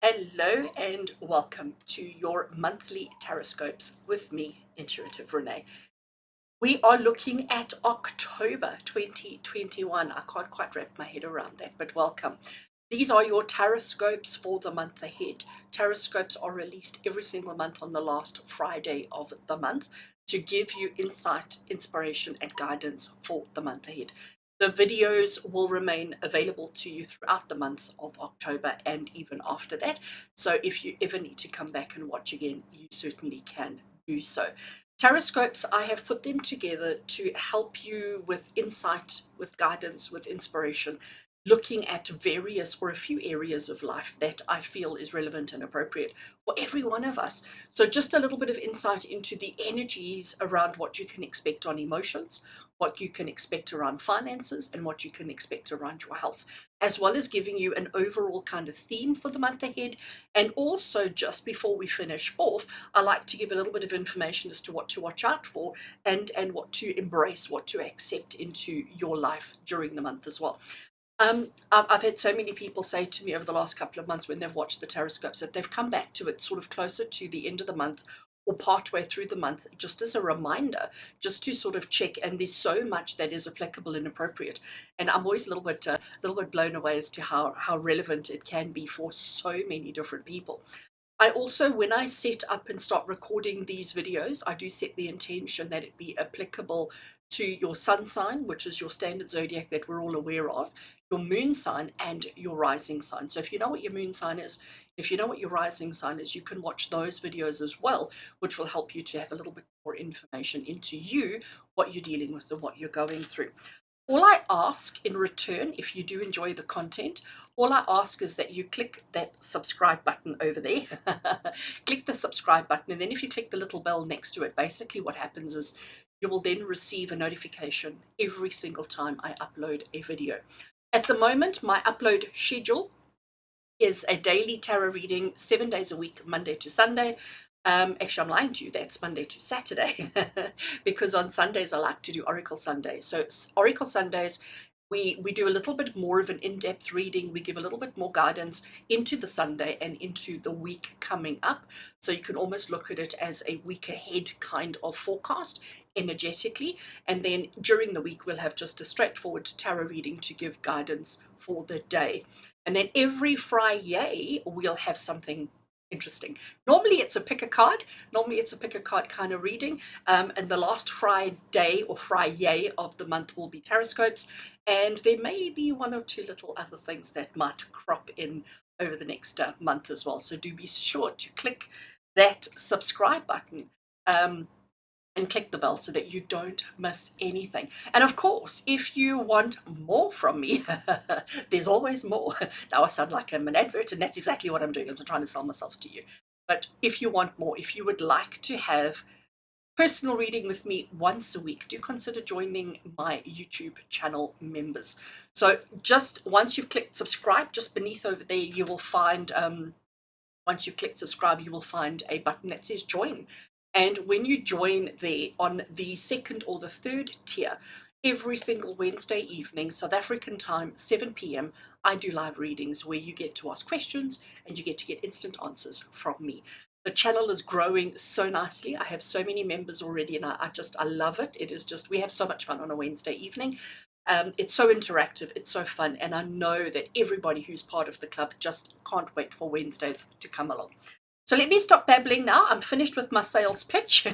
Hello and welcome to your monthly TarotScopes with me, Intuitive Rene. We are looking at October 2021. I can't quite wrap my head around that, but welcome. These are your TarotScopes for the month ahead. TarotScopes are released every single month on the last Friday of the month to give you insight, inspiration, and guidance for the month ahead. The videos will remain available to you throughout the month of October and even after that. So if you ever need to come back and watch again, you certainly can do so. TarotScopes, I have put them together to help you with insight, with guidance, with inspiration, looking at various or a few areas of life that I feel is relevant and appropriate for every one of us. So just a little bit of insight into the energies around what you can expect on emotions, what you can expect around finances, and what you can expect around your health, as well as giving you an overall kind of theme for the month ahead. And also, just before we finish off, I like to give a little bit of information as to what to watch out for and what to embrace, what to accept into your life during the month as well. I've had so many people say to me over the last couple of months when they've watched the TarotScopes that they've come back to it sort of closer to the end of the month or partway through the month, just as a reminder, just to sort of check. And there's so much that is applicable and appropriate. And I'm always a little bit blown away as to how relevant it can be for so many different people. I also, when I set up and start recording these videos, I do set the intention that it be applicable to your sun sign, which is your standard zodiac that we're all aware of, your moon sign, and your rising sign. So if you know what your moon sign is, if you know what your rising sign is, you can watch those videos as well, which will help you to have a little bit more information into you, what you're dealing with, and what you're going through. All I ask in return, if you do enjoy the content, all I ask is that you click that subscribe button over there. Click the subscribe button, and then if you click the little bell next to it, basically what happens is you will then receive a notification every single time I upload a video. At the moment, my upload schedule is a daily tarot reading, 7 days a week, Monday to Sunday. Actually, I'm lying to you, that's Monday to Saturday, because on Sundays I like to do Oracle Sundays. So Oracle Sundays, we do a little bit more of an in-depth reading. We give a little bit more guidance into the Sunday and into the week coming up. So you can almost look at it as a week ahead kind of forecast energetically. And then during the week, we'll have just a straightforward tarot reading to give guidance for the day. And then every Friday, we'll have something interesting. Normally it's a pick a card. Normally it's a pick a card kind of reading. And the last Friday or Friday of the month will be TarotScopes. And there may be one or two little other things that might crop in over the next month as well. So do be sure to click that subscribe button. And click the bell so that you don't miss anything. And of course, if you want more from me, there's always more. Now I sound like I'm an advert, and that's exactly what I'm doing. I'm trying to sell myself to you. But if you want more, if you would like to have personal reading with me once a week, do consider joining my YouTube channel members. So just once you've clicked subscribe, just beneath over there, you will find, once you've clicked subscribe, you will find a button that says join. And when you join there on the second or the third tier, every single Wednesday evening, South African time, 7 p.m., I do live readings where you get to ask questions and you get to get instant answers from me. The channel is growing so nicely. I have so many members already, and I love it. It is just, we have so much fun on a Wednesday evening. It's so interactive, it's so fun, and I know that everybody who's part of the club just can't wait for Wednesdays to come along. So let me stop babbling now. I'm finished with my sales pitch.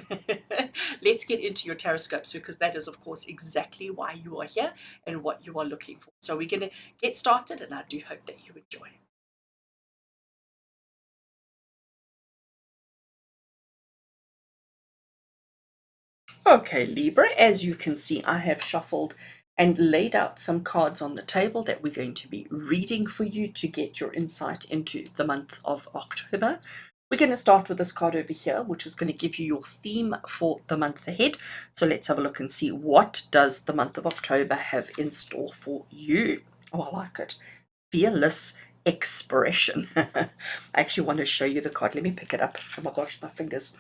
Let's get into your TarotScopes, because that is, of course, exactly why you are here and what you are looking for. So we're going to get started, and I do hope that you enjoy. Okay, Libra, as you can see, I have shuffled and laid out some cards on the table that we're going to be reading for you to get your insight into the month of October. We're going to start with this card over here, which is going to give you your theme for the month ahead. So let's have a look and see, what does the month of October have in store for you? Oh, I like it. Fearless expression. I actually want to show you the card. Let me pick it up. Oh my gosh, my fingers.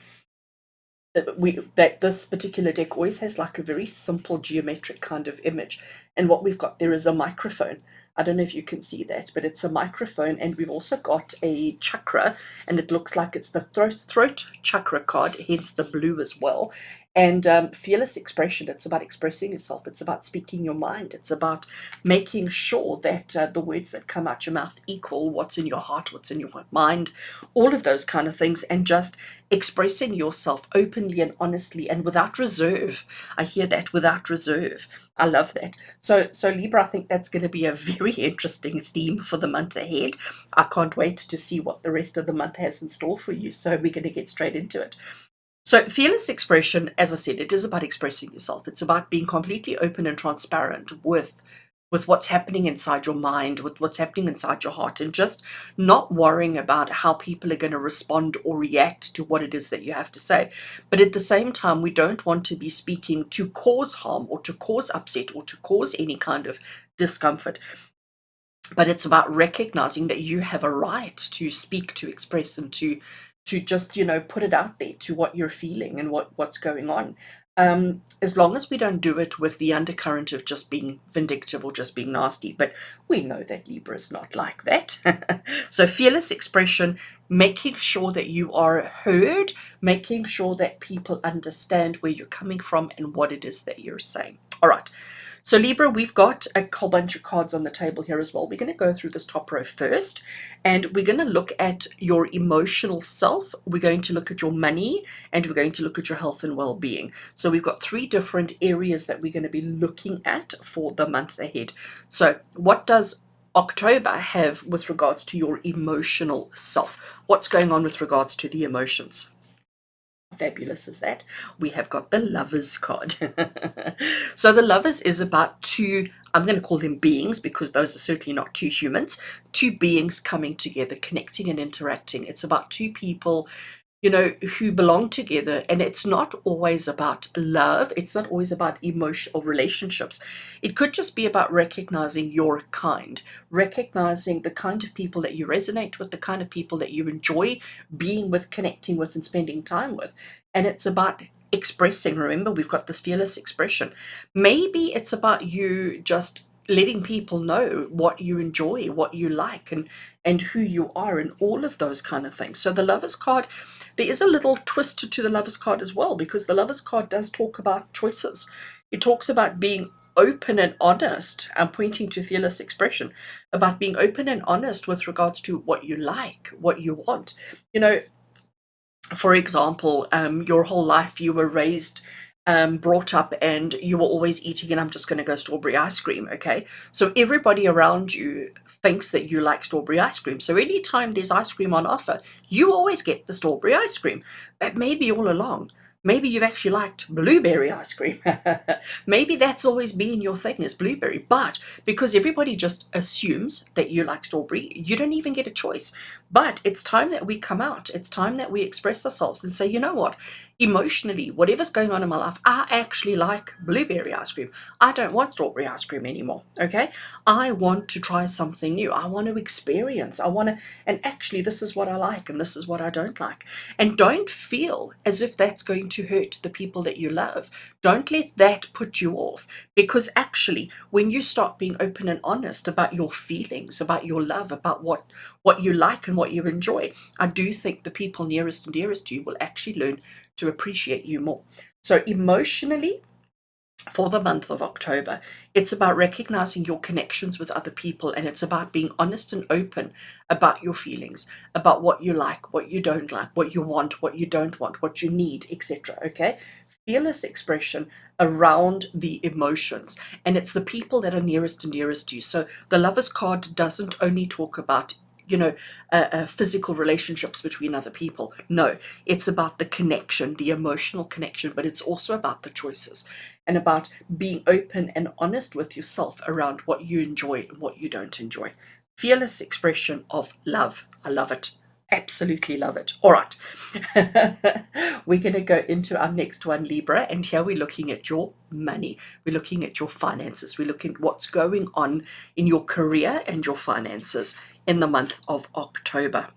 That this particular deck always has like a very simple geometric kind of image, and what we've got there is a microphone. I don't know if you can see that, but it's a microphone, and we've also got a chakra, and it looks like it's the throat chakra card, hence the blue as well. And fearless expression, it's about expressing yourself, it's about speaking your mind, it's about making sure that the words that come out your mouth equal what's in your heart, what's in your mind, all of those kind of things, and just expressing yourself openly and honestly and without reserve. I hear that, without reserve. I love that. So Libra, I think that's going to be a very interesting theme for the month ahead. I can't wait to see what the rest of the month has in store for you. So we're going to get straight into it. So fearless expression, as I said, it is about expressing yourself. It's about being completely open and transparent with what's happening inside your mind, with what's happening inside your heart, and just not worrying about how people are going to respond or react to what it is that you have to say. But at the same time, we don't want to be speaking to cause harm or to cause upset or to cause any kind of discomfort. But it's about recognizing that you have a right to speak, to express, and to just, put it out there to what you're feeling and what's going on. As long as we don't do it with the undercurrent of just being vindictive or just being nasty. But we know that Libra is not like that. So fearless expression, making sure that you are heard, making sure that people understand where you're coming from and what it is that you're saying. All right. So Libra, we've got a whole bunch of cards on the table here as well. We're going to go through this top row first, and we're going to look at your emotional self. We're going to look at your money, and we're going to look at your health and well-being. So we've got 3 different areas that we're going to be looking at for the month ahead. So what does October have with regards to your emotional self? What's going on with regards to the emotions? Fabulous is that we have got the Lovers card. So the Lovers is about 2, I'm going to call them beings because those are certainly not 2 humans, 2 beings coming together, connecting and interacting. It's about 2 people, who belong together, and it's not always about love, it's not always about emotional relationships. It could just be about recognizing your kind, recognizing the kind of people that you resonate with, the kind of people that you enjoy being with, connecting with, and spending time with. And it's about expressing. Remember, we've got this fearless expression. Maybe it's about you just letting people know what you enjoy, what you like, and who you are, and all of those kind of things. So the Lovers card, there is a little twist to the Lovers card as well, because the Lovers card does talk about choices. It talks about being open and honest. I'm pointing to fearless expression, about being open and honest with regards to what you like, what you want. For example, your whole life you were raised, brought up, and you were always eating, and I'm just going to go strawberry ice cream, okay? So everybody around you thinks that you like strawberry ice cream. So anytime there's ice cream on offer, you always get the strawberry ice cream. But maybe all along, maybe you've actually liked blueberry ice cream. Maybe that's always been your thing, is blueberry. But because everybody just assumes that you like strawberry, you don't even get a choice. But it's time that we come out. It's time that we express ourselves and say, you know what? Emotionally, whatever's going on in my life, I actually like blueberry ice cream. I don't want strawberry ice cream anymore, okay? I want to try something new. I want to experience. And actually, this is what I like and this is what I don't like. And don't feel as if that's going to hurt the people that you love. Don't let that put you off, because actually, when you start being open and honest about your feelings, about your love, about what you like and what you enjoy, I do think the people nearest and dearest to you will actually learn to appreciate you more. So emotionally, for the month of October, it's about recognizing your connections with other people, and it's about being honest and open about your feelings, about what you like, what you don't like, what you want, what you don't want, what you need, etc. Okay? Fearless expression around the emotions, and it's the people that are nearest and dearest to you. So the Lovers card doesn't only talk about physical relationships between other people. No, it's about the connection, the emotional connection, but it's also about the choices and about being open and honest with yourself around what you enjoy and what you don't enjoy. Fearless expression of love. I love it. Absolutely love it. All right. We're going to go into our next one, Libra, and here we're looking at your money. We're looking at your finances. We're looking at what's going on in your career and your finances in the month of October.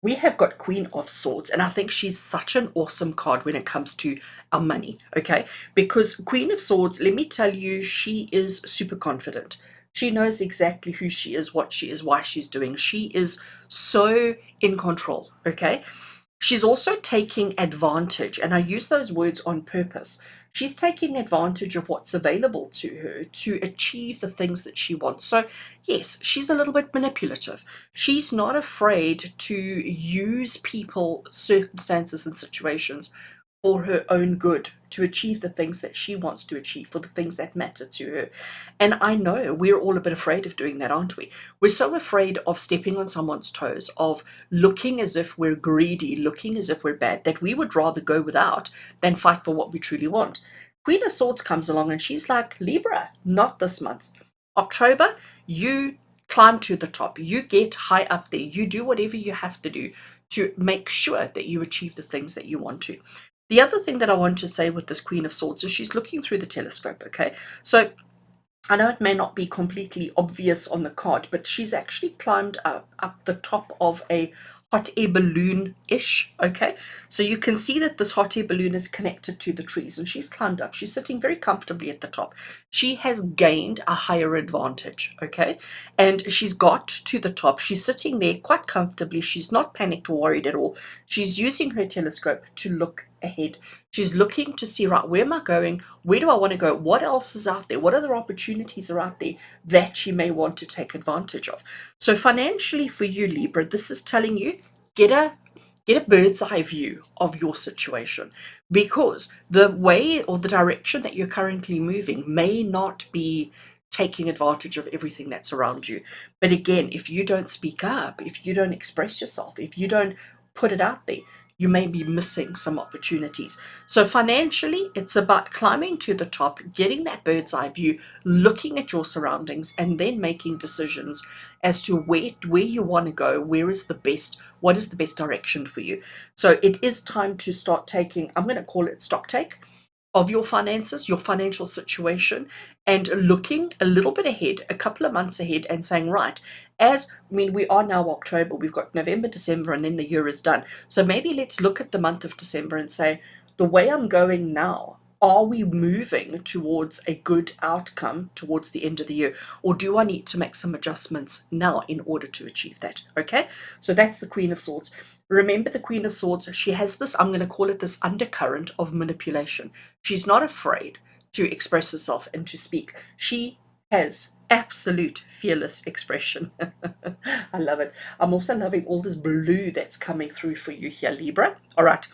We have got Queen of Swords, and I think she's such an awesome card when it comes to our money, okay? Because Queen of Swords, let me tell you, she is super confident. She knows exactly who she is, what she is, why she's doing. She is so in control, okay? She's also taking advantage, and I use those words on purpose. She's taking advantage of what's available to her to achieve the things that she wants. So, yes, she's a little bit manipulative. She's not afraid to use people, circumstances, and situations for her own good, to achieve the things that she wants to achieve, for the things that matter to her. And I know we're all a bit afraid of doing that, aren't we? We're so afraid of stepping on someone's toes, of looking as if we're greedy, looking as if we're bad, that we would rather go without than fight for what we truly want. Queen of Swords comes along and she's like, Libra, not this month. October, you climb to the top, you get high up there, you do whatever you have to do to make sure that you achieve the things that you want to. The other thing that I want to say with this Queen of Swords is she's looking through the telescope, okay? So I know it may not be completely obvious on the card, but she's actually climbed up the top of a hot air balloon-ish, okay? So you can see that this hot air balloon is connected to the trees, and she's climbed up. She's sitting very comfortably at the top. She has gained a higher advantage, okay? And she's got to the top. She's sitting there quite comfortably. She's not panicked or worried at all. She's using her telescope to look ahead. She's looking to see, right, where am I going? Where do I want to go? What else is out there? What other opportunities are out there that she may want to take advantage of? So financially for you, Libra, this is telling you, get a bird's eye view of your situation, because the way or the direction that you're currently moving may not be taking advantage of everything that's around you. But again, if you don't speak up, if you don't express yourself, if you don't put it out there, you may be missing some opportunities. So financially, it's about climbing to the top, getting that bird's eye view, looking at your surroundings, and then making decisions as to where you want to go, what is the best direction for you. So it is time to start taking, I'm going to call it stock take of your finances, your financial situation, and looking a little bit ahead, a couple of months ahead, and saying, right, we are now October, we've got November, December, and then the year is done. So maybe let's look at the month of December and say, the way I'm going now, are we moving towards a good outcome towards the end of the year? Or do I need to make some adjustments now in order to achieve that? Okay, so that's the Queen of Swords. Remember, the Queen of Swords, she has this, I'm going to call it this undercurrent of manipulation. She's not afraid to express herself and to speak. She has absolute fearless expression. I love it. I'm also loving all this blue that's coming through for you here, Libra. All right,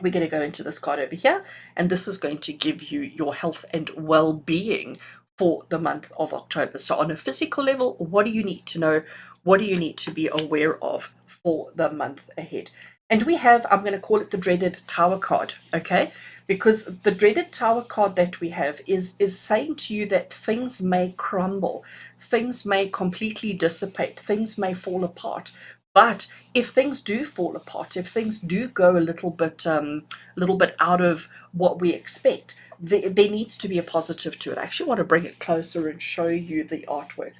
we're going to go into this card over here, and this is going to give you your health and well-being for the month of October. So on a physical level, what do you need to know? What do you need to be aware of for the month ahead? And we have, I'm going to call it the dreaded Tower card, okay? Because the dreaded Tower card that we have is saying to you that things may crumble, things may completely dissipate, things may fall apart. But if things do fall apart, if things do go a little bit out of what we expect, there needs to be a positive to it. I actually want to bring it closer and show you the artwork.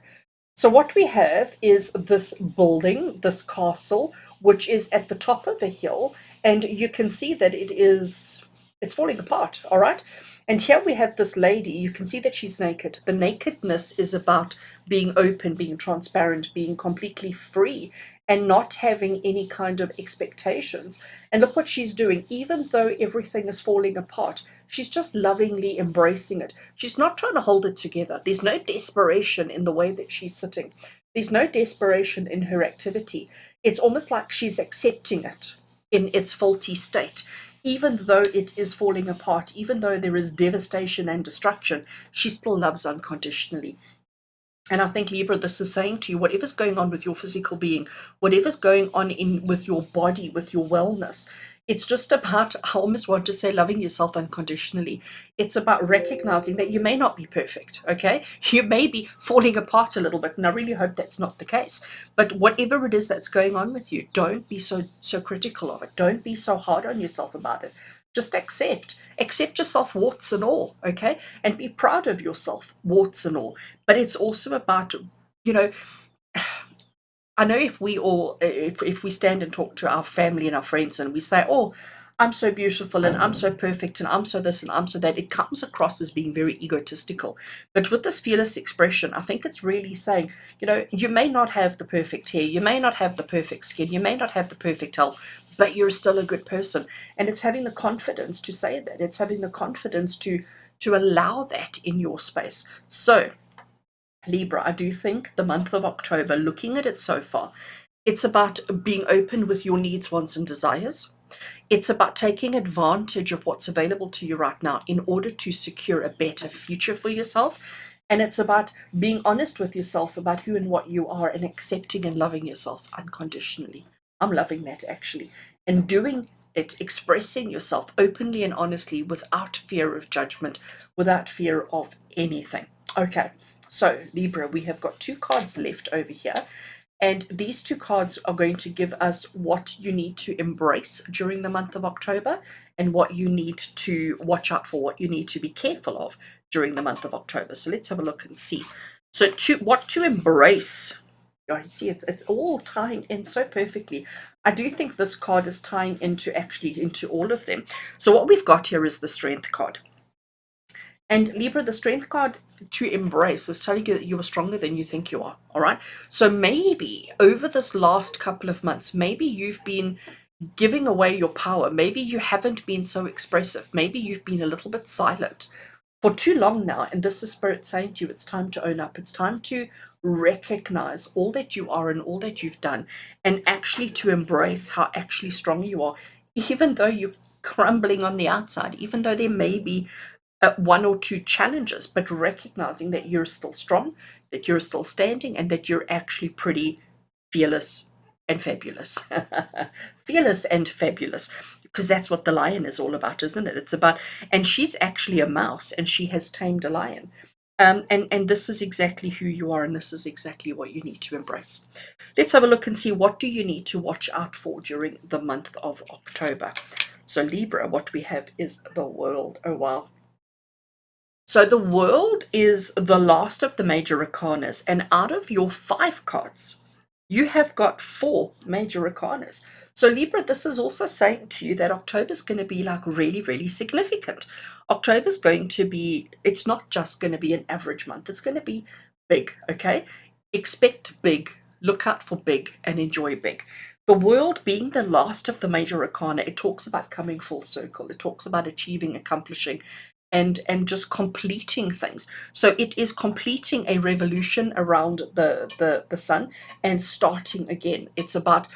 So what we have is this building, this castle, which is at the top of a hill, and you can see that it's falling apart, all right? And here we have this lady. You can see that she's naked. The nakedness is about being open, being transparent, being completely free, and not having any kind of expectations. And look what she's doing. Even though everything is falling apart, she's just lovingly embracing it. She's not trying to hold it together. There's no desperation in the way that she's sitting. There's no desperation in her activity. It's almost like she's accepting it in its faulty state. Even though it is falling apart, even though there is devastation and destruction, she still loves unconditionally. And I think, Libra, this is saying to you, whatever's going on with your physical being, whatever's going on with your body, with your wellness, it's just about, I almost want to say, loving yourself unconditionally. It's about recognizing that you may not be perfect, okay? You may be falling apart a little bit, and I really hope that's not the case. But whatever it is that's going on with you, don't be so critical of it. Don't be so hard on yourself about it. Just accept yourself, warts and all, okay? And be proud of yourself, warts and all. But it's also about, you know, I know if we stand and talk to our family and our friends and we say, oh, I'm so beautiful and I'm so perfect and I'm so this and I'm so that, it comes across as being very egotistical. But with this fearless expression, I think it's really saying, you may not have the perfect hair, you may not have the perfect skin, you may not have the perfect health, but you're still a good person. And it's having the confidence to say that. It's having the confidence to allow that in your space. So, Libra, I do think the month of October, looking at it so far, it's about being open with your needs, wants, and desires. It's about taking advantage of what's available to you right now in order to secure a better future for yourself. And it's about being honest with yourself about who and what you are and accepting and loving yourself unconditionally. I'm loving that actually. And doing it, expressing yourself openly and honestly without fear of judgment, without fear of anything. Okay, so Libra, we have got 2 cards left over here. And these 2 cards are going to give us what you need to embrace during the month of October and what you need to watch out for, what you need to be careful of during the month of October. So let's have a look and see. So what to embrace. You see, it's all tying in so perfectly. I do think this card is tying into all of them. So what we've got here is the Strength card. And Libra, the Strength card to embrace is telling you that you are stronger than you think you are. All right. So maybe over this last couple of months, maybe you've been giving away your power. Maybe you haven't been so expressive. Maybe you've been a little bit silent for too long now. And this is Spirit saying to you, it's time to own up. It's time to recognize all that you are and all that you've done, and actually to embrace how actually strong you are, even though you're crumbling on the outside, even though there may be 1 or 2 challenges, but recognizing that you're still strong, that you're still standing, and that you're actually pretty fearless and fabulous. Fearless and fabulous, because that's what the lion is all about, isn't it? It's about, and she's actually a mouse, and she has tamed a lion. And this is exactly who you are, and this is exactly what you need to embrace. Let's have a look and see, what do you need to watch out for during the month of October. So Libra, what we have is the World. Oh, wow. So the World is the last of the major arcanas, and out of your 5 cards, you have got 4 major arcanas. So Libra, this is also saying to you that October is going to be like really, really significant. October is going to be, it's not just going to be an average month, it's going to be big, okay? Expect big, look out for big, and enjoy big. The World being the last of the major arcana, it talks about coming full circle. It talks about achieving, accomplishing, and just completing things. So it is completing a revolution around the sun and starting again. It's about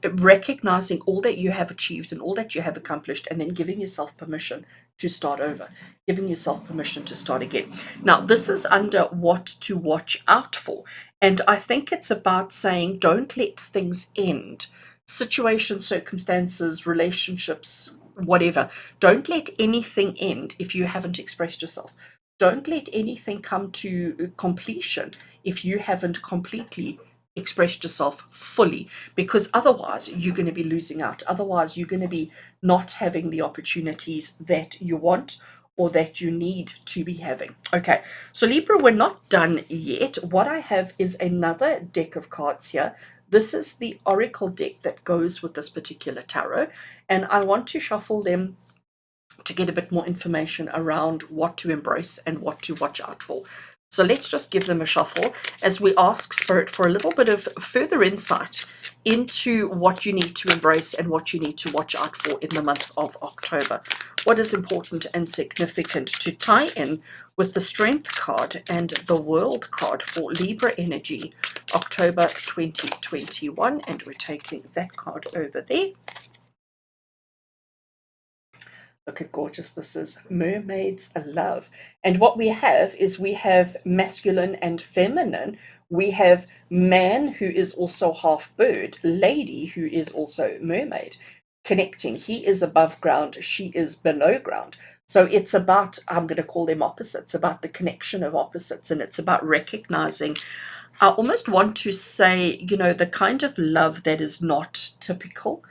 recognizing all that you have achieved and all that you have accomplished, and then giving yourself permission to start over, giving yourself permission to start again. Now, this is under what to watch out for, and I think it's about saying, don't let things end. Situations, circumstances, relationships, whatever. Don't let anything end if you haven't expressed yourself. Don't let anything come to completion if you haven't completely expressed yourself fully, because otherwise you're going to be losing out. Otherwise, you're going to be not having the opportunities that you want or that you need to be having. Okay, so Libra, we're not done yet. What I have is another deck of cards here. This is the Oracle deck that goes with this particular tarot, and I want to shuffle them to get a bit more information around what to embrace and what to watch out for. So let's just give them a shuffle as we ask Spirit for a little bit of further insight into what you need to embrace and what you need to watch out for in the month of October. What is important and significant to tie in with the Strength card and the World card for Libra energy, October 2021. And we're taking that card over there. Look at gorgeous this is. Mermaids Love. And what we have is we have masculine and feminine. We have man who is also half bird, lady who is also mermaid, connecting. He is above ground, she is below ground. So it's about, I'm going to call them opposites, about the connection of opposites, and it's about recognizing, I almost want to say, the kind of love that is not typical.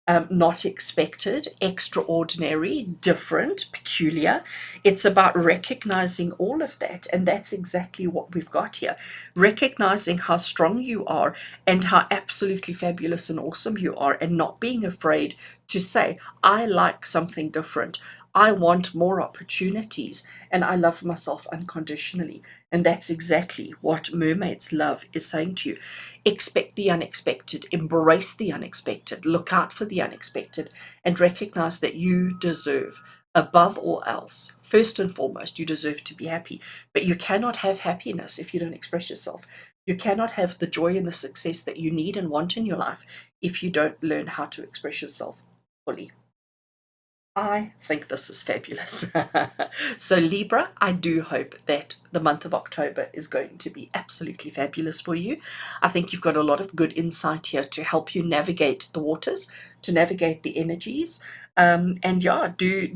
not expected, extraordinary, different, peculiar. It's about recognizing all of that. And that's exactly what we've got here. Recognizing how strong you are and how absolutely fabulous and awesome you are, and not being afraid to say, I like something different. I want more opportunities, and I love myself unconditionally. And that's exactly what Mermaid's Love is saying to you. Expect the unexpected, embrace the unexpected, look out for the unexpected, and recognize that you deserve, above all else, first and foremost, you deserve to be happy. But you cannot have happiness if you don't express yourself. You cannot have the joy and the success that you need and want in your life if you don't learn how to express yourself fully. I think this is fabulous. So, Libra, I do hope that the month of October is going to be absolutely fabulous for you. I think you've got a lot of good insight here to help you navigate the waters, to navigate the energies. And yeah, do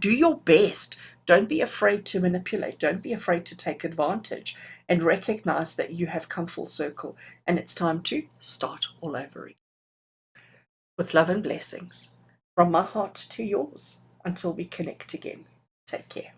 your best. Don't be afraid to manipulate. Don't be afraid to take advantage, and recognize that you have come full circle and it's time to start all over again. With love and blessings, from my heart to yours, until we connect again. Take care.